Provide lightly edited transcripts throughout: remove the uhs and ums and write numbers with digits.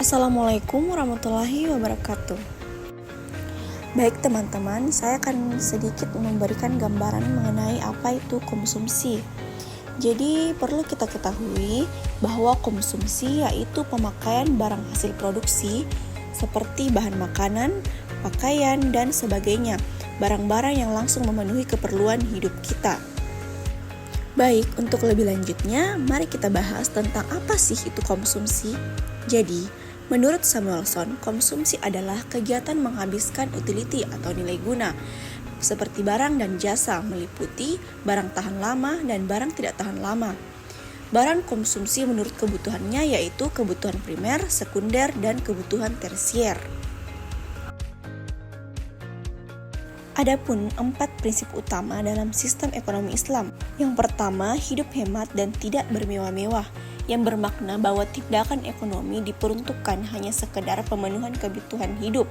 Assalamualaikum warahmatullahi wabarakatuh. Baik teman-teman, saya akan sedikit memberikan gambaran mengenai apa itu konsumsi. Jadi perlu kita ketahui bahwa konsumsi yaitu pemakaian barang hasil produksi seperti bahan makanan, pakaian, dan sebagainya, barang-barang yang langsung memenuhi keperluan hidup kita. Baik, untuk lebih lanjutnya, mari kita bahas tentang apa sih itu konsumsi. Jadi, menurut Samuelson, konsumsi adalah kegiatan menghabiskan utility atau nilai guna, seperti barang dan jasa, meliputi barang tahan lama dan barang tidak tahan lama. Barang konsumsi menurut kebutuhannya yaitu kebutuhan primer, sekunder, dan kebutuhan tersier. Adapun 4 prinsip utama dalam sistem ekonomi Islam. Yang pertama, hidup hemat dan tidak bermewah-mewah, yang bermakna bahwa tindakan ekonomi diperuntukkan hanya sekedar pemenuhan kebutuhan hidup,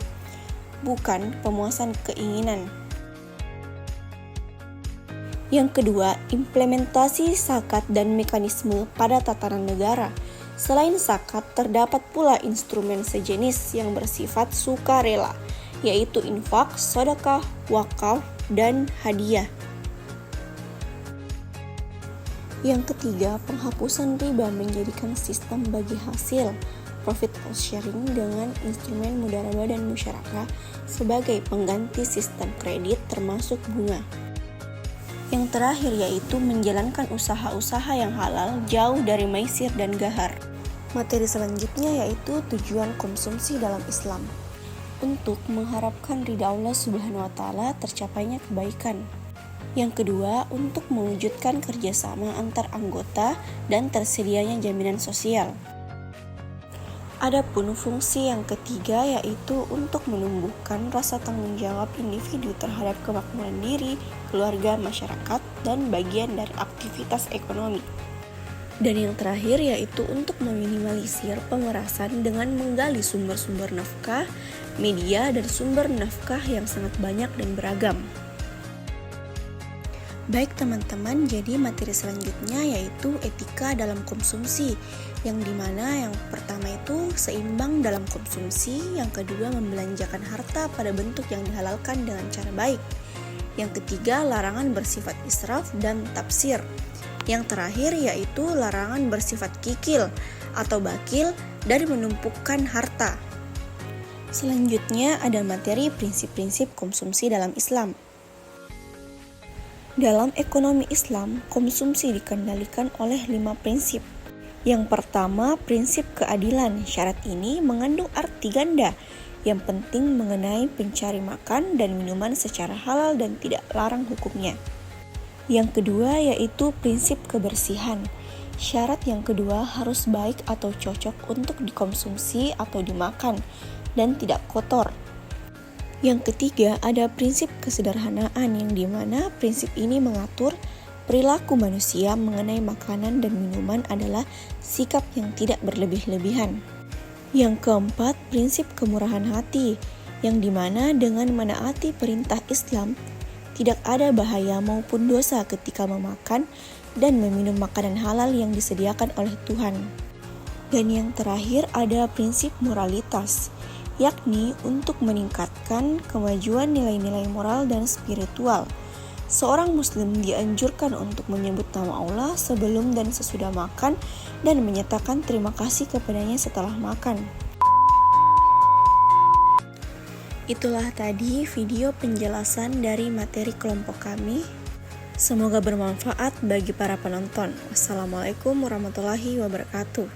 bukan pemuasan keinginan. Yang kedua, implementasi zakat dan mekanisme pada tatanan negara. Selain zakat, terdapat pula instrumen sejenis yang bersifat sukarela, yaitu infak, sedekah, wakaf, dan hadiah. Yang ketiga, penghapusan riba menjadikan sistem bagi hasil profit sharing dengan instrumen mudarabah dan musyarakah sebagai pengganti sistem kredit termasuk bunga. Yang terakhir yaitu menjalankan usaha-usaha yang halal jauh dari maisir dan gahar. Materi selanjutnya yaitu tujuan konsumsi dalam Islam. Untuk mengharapkan ridha Allah Subhanahu wa Ta'ala tercapainya kebaikan. Yang kedua, untuk mewujudkan kerjasama antar anggota dan tersedianya jaminan sosial. Adapun fungsi yang ketiga yaitu untuk menumbuhkan rasa tanggung jawab individu terhadap kemakmuran diri, keluarga, masyarakat, dan bagian dari aktivitas ekonomi. Dan yang terakhir yaitu untuk meminimalisir pemerasan dengan menggali sumber-sumber nafkah, media, dan sumber nafkah yang sangat banyak dan beragam. Baik teman-teman, jadi materi selanjutnya yaitu etika dalam konsumsi, yang dimana yang pertama itu seimbang dalam konsumsi, yang kedua membelanjakan harta pada bentuk yang dihalalkan dengan cara baik, yang ketiga larangan bersifat israf dan tafsir, yang terakhir yaitu larangan bersifat kikil atau bakil dari menumpukan harta. Selanjutnya ada materi prinsip-prinsip konsumsi dalam Islam. Dalam ekonomi Islam, konsumsi dikendalikan oleh 5 prinsip. Yang pertama, prinsip keadilan. Syarat ini mengandung arti ganda, yang penting mengenai pencari makan dan minuman secara halal dan tidak larang hukumnya. Yang kedua yaitu prinsip kebersihan. Syarat yang kedua harus baik atau cocok untuk dikonsumsi atau dimakan dan tidak kotor. Yang ketiga ada prinsip kesederhanaan, yang dimana prinsip ini mengatur perilaku manusia mengenai makanan dan minuman adalah sikap yang tidak berlebih-lebihan. Yang keempat, prinsip kemurahan hati, yang dimana dengan menaati perintah Islam tidak ada bahaya maupun dosa ketika memakan dan meminum makanan halal yang disediakan oleh Tuhan. Dan yang terakhir ada prinsip moralitas, yakni untuk meningkatkan kemajuan nilai-nilai moral dan spiritual. Seorang muslim dianjurkan untuk menyebut nama Allah sebelum dan sesudah makan dan menyatakan terima kasih kepadanya setelah makan. Itulah tadi video penjelasan dari materi kelompok kami. Semoga bermanfaat bagi para penonton. Wassalamualaikum warahmatullahi wabarakatuh.